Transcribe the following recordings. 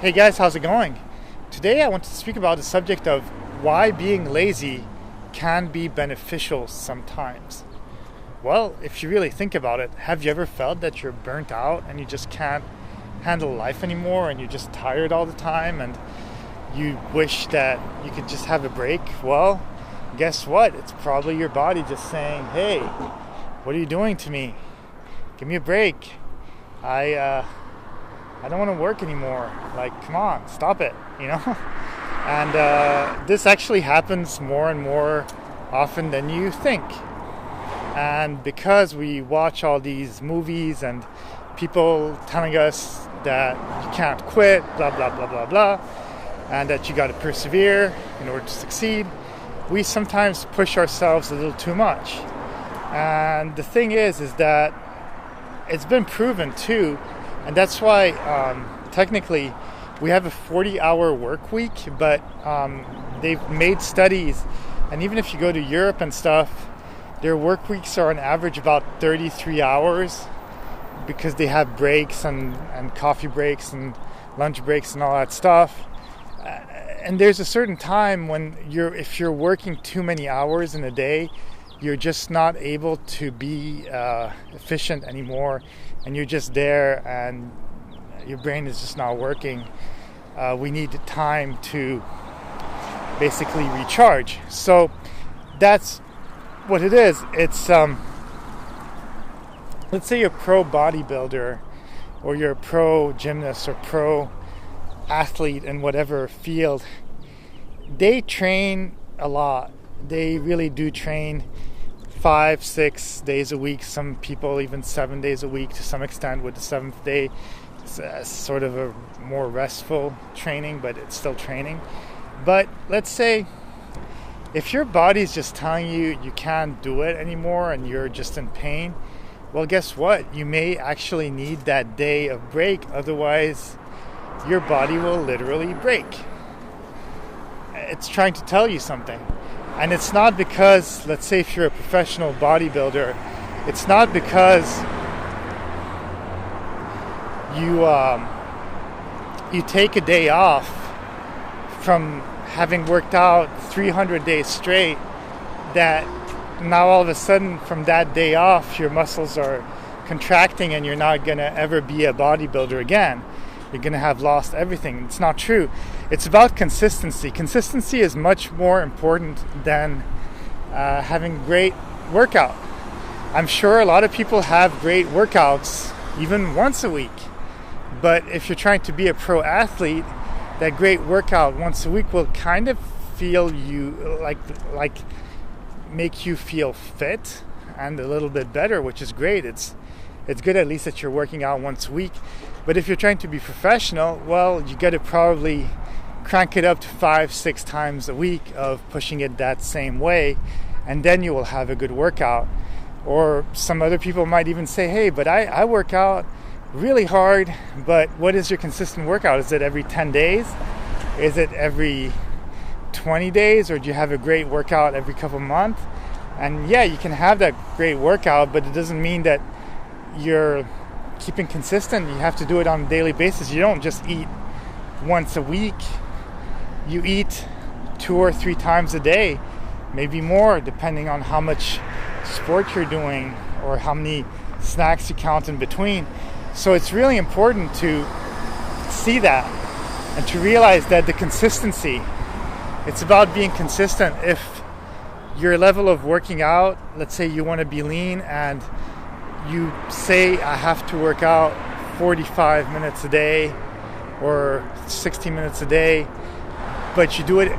Hey guys, how's it going? Today I want to speak about the subject of why being lazy can be beneficial sometimes. Well, if you really think about it, have you ever felt that you're burnt out and you just can't handle life anymore and you're just tired all the time and you wish that you could just have a break? Well, guess what? It's probably your body just saying, hey, what are you doing to me? Give me a break. I don't want to work anymore. Like, come on, stop it, And this actually happens more and more often than you think. And because we watch all these movies and people telling us that you can't quit, blah, blah, blah, blah, blah, and that you got to persevere in order to succeed, we sometimes push ourselves a little too much. And the thing is that it's been proven too. And that's why technically we have a 40-hour work week, but they've made studies, and even if you go to Europe and stuff, their work weeks are on average about 33 hours because they have breaks and coffee breaks and lunch breaks and all that stuff. And there's a certain time when if you're working too many hours in a day, you're just not able to be efficient anymore, and you're just there and your brain is just not working. We need time to basically recharge. So that's what it is. It's let's say you're a pro bodybuilder or you're a pro gymnast or pro athlete in whatever field. They train a lot. They really do train 5-6 days a week, some people even 7 days a week to some extent, with the seventh day sort of a more restful training, but it's still training. But let's say if your body's just telling you you can't do it anymore and you're just in pain, well, guess what? You may actually need that day of break, otherwise your body will literally break. It's trying to tell you something. And it's not because, let's say if you're a professional bodybuilder, it's not because you take a day off from having worked out 300 days straight that now all of a sudden from that day off your muscles are contracting and you're not going to ever be a bodybuilder again. You're going to have lost everything. It's not true. It's about consistency. Consistency is much more important than having a great workout. I'm sure a lot of people have great workouts even once a week. But if you're trying to be a pro athlete, that great workout once a week will kind of feel you like make you feel fit and a little bit better, which is great. It's good at least that you're working out once a week. But if you're trying to be professional, well, you got to probably crank it up to 5-6 times a week of pushing it that same way, and then you will have a good workout. Or some other people might even say, hey, but I work out really hard, but what is your consistent workout? Is it every 10 days? Is it every 20 days? Or do you have a great workout every couple months? And yeah, you can have that great workout, but it doesn't mean that you're keeping consistent. You have to do it on a daily basis. You don't just eat once a week. You eat 2 or 3 times a day, maybe more, depending on how much sport you're doing or how many snacks you count in between. So it's really important to see that and to realize that the consistency, it's about being consistent. If your level of working out, let's say you want to be lean and you say I have to work out 45 minutes a day or 60 minutes a day, but you do it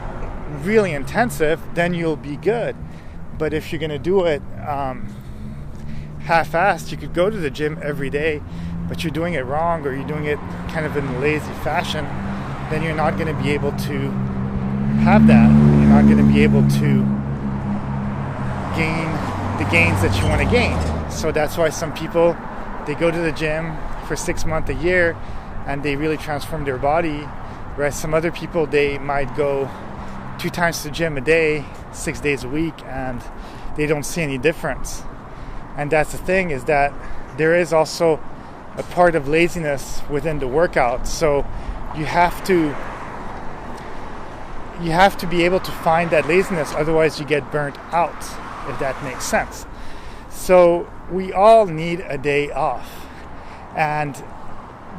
really intensive, then you'll be good. But if you're going to do it half-assed, you could go to the gym every day, but you're doing it wrong or you're doing it kind of in a lazy fashion, then you're not going to be able to have that. You're not going to be able to gain the gains that you want to gain. So that's why some people, they go to the gym for 6 months, a year, and they really transform their body, whereas some other people, they might go 2 times to the gym a day, 6 days a week, and they don't see any difference. And that's the thing, is that there is also a part of laziness within the workout. So you have to be able to find that laziness, otherwise you get burnt out, if that makes sense. So we all need a day off, and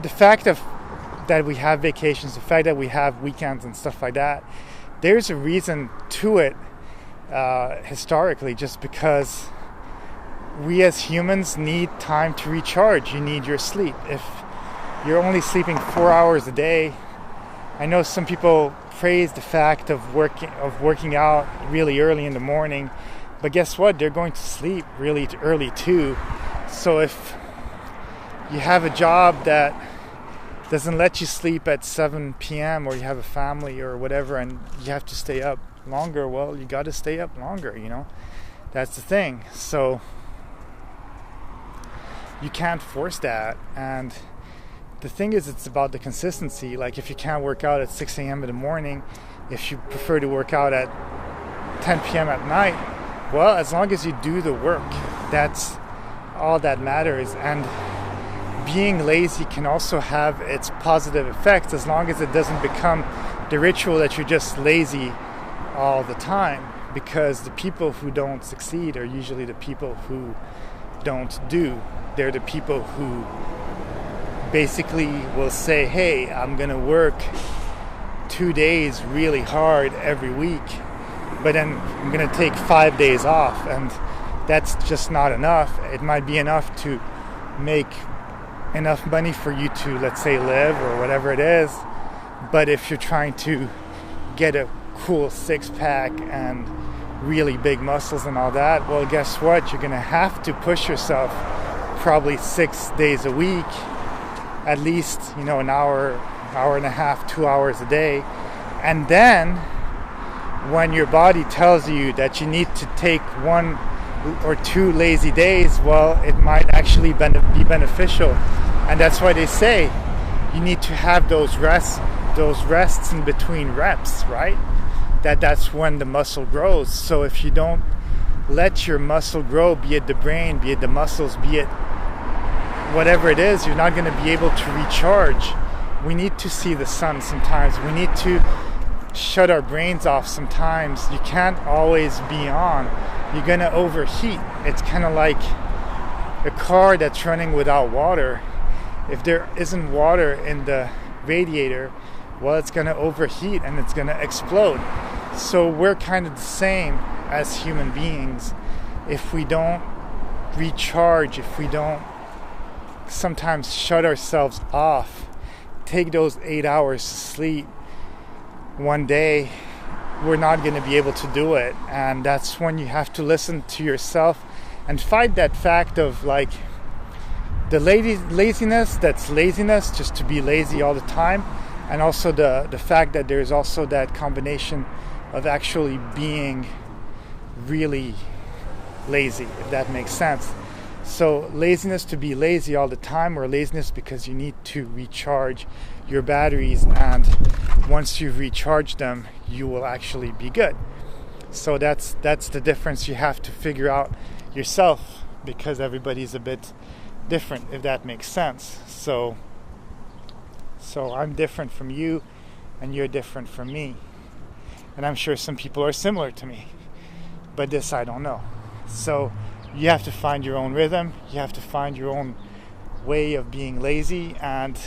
the fact that we have vacations, the fact that we have weekends and stuff like that, there's a reason to it historically, just because we as humans need time to recharge. You need your sleep. If you're only sleeping 4 hours a day, I know some people praise the fact of working out really early in the morning, but guess what? They're going to sleep really early too. So if you have a job that doesn't let you sleep at 7 p.m. or you have a family or whatever and you have to stay up longer, well, you got to stay up longer, That's the thing. So you can't force that. And the thing is, it's about the consistency. Like, if you can't work out at 6 a.m. in the morning, if you prefer to work out at 10 p.m. at night, well, as long as you do the work, that's all that matters. And being lazy can also have its positive effects, as long as it doesn't become the ritual that you're just lazy all the time. Because the people who don't succeed are usually the people who don't do. They're the people who basically will say, hey, I'm gonna work 2 days really hard every week, but then I'm gonna take 5 days off, and that's just not enough. It might be enough to make enough money for you to, let's say, live or whatever it is, but if you're trying to get a cool six-pack and really big muscles and all that, well, guess what? You're gonna have to push yourself probably 6 days a week, at least, an hour and a half, 2 hours a day. And then when your body tells you that you need to take 1 or 2 lazy days, well, it might actually be beneficial. And that's why they say you need to have those rests in between reps, right? That's when the muscle grows. So if you don't let your muscle grow, be it the brain, be it the muscles, be it whatever it is, you're not going to be able to recharge. We need to see the sun sometimes. We need to shut our brains off sometimes. You can't always be on. You're going to overheat. It's kind of like a car that's running without water. If there isn't water in the radiator, well, it's going to overheat and it's going to explode. So we're kind of the same as human beings. If we don't recharge, if we don't sometimes shut ourselves off, take those 8 hours to sleep one day, we're not going to be able to do it. And that's when you have to listen to yourself and fight that fact of, like, the laziness that's laziness, just to be lazy all the time, and also the fact that there's also that combination of actually being really lazy, if that makes sense. So laziness to be lazy all the time, or laziness because you need to recharge your batteries, and once you've recharged them, you will actually be good. So that's the difference you have to figure out yourself, because everybody's a bit different, if that makes sense. So I'm different from you, and you're different from me. And I'm sure some people are similar to me, but this I don't know. So you have to find your own rhythm. You have to find your own way of being lazy, and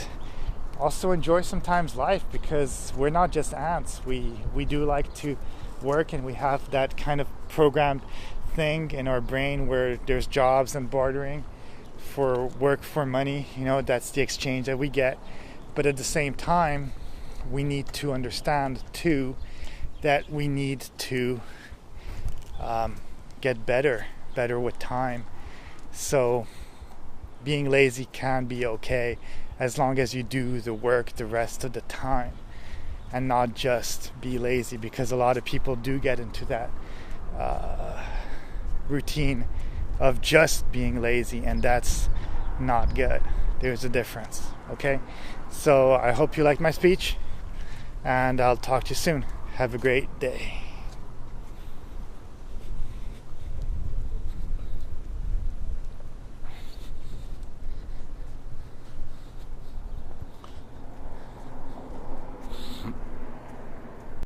also enjoy sometimes life, because we're not just ants. We do like to work, and we have that kind of programmed thing in our brain where there's jobs and bartering for work for money. That's the exchange that we get. But at the same time, we need to understand too that we need to get better with time. So being lazy can be okay, as long as you do the work the rest of the time and not just be lazy, because a lot of people do get into that routine of just being lazy, and that's not good. There's a difference, okay? So I hope you liked my speech, and I'll talk to you soon. Have a great day.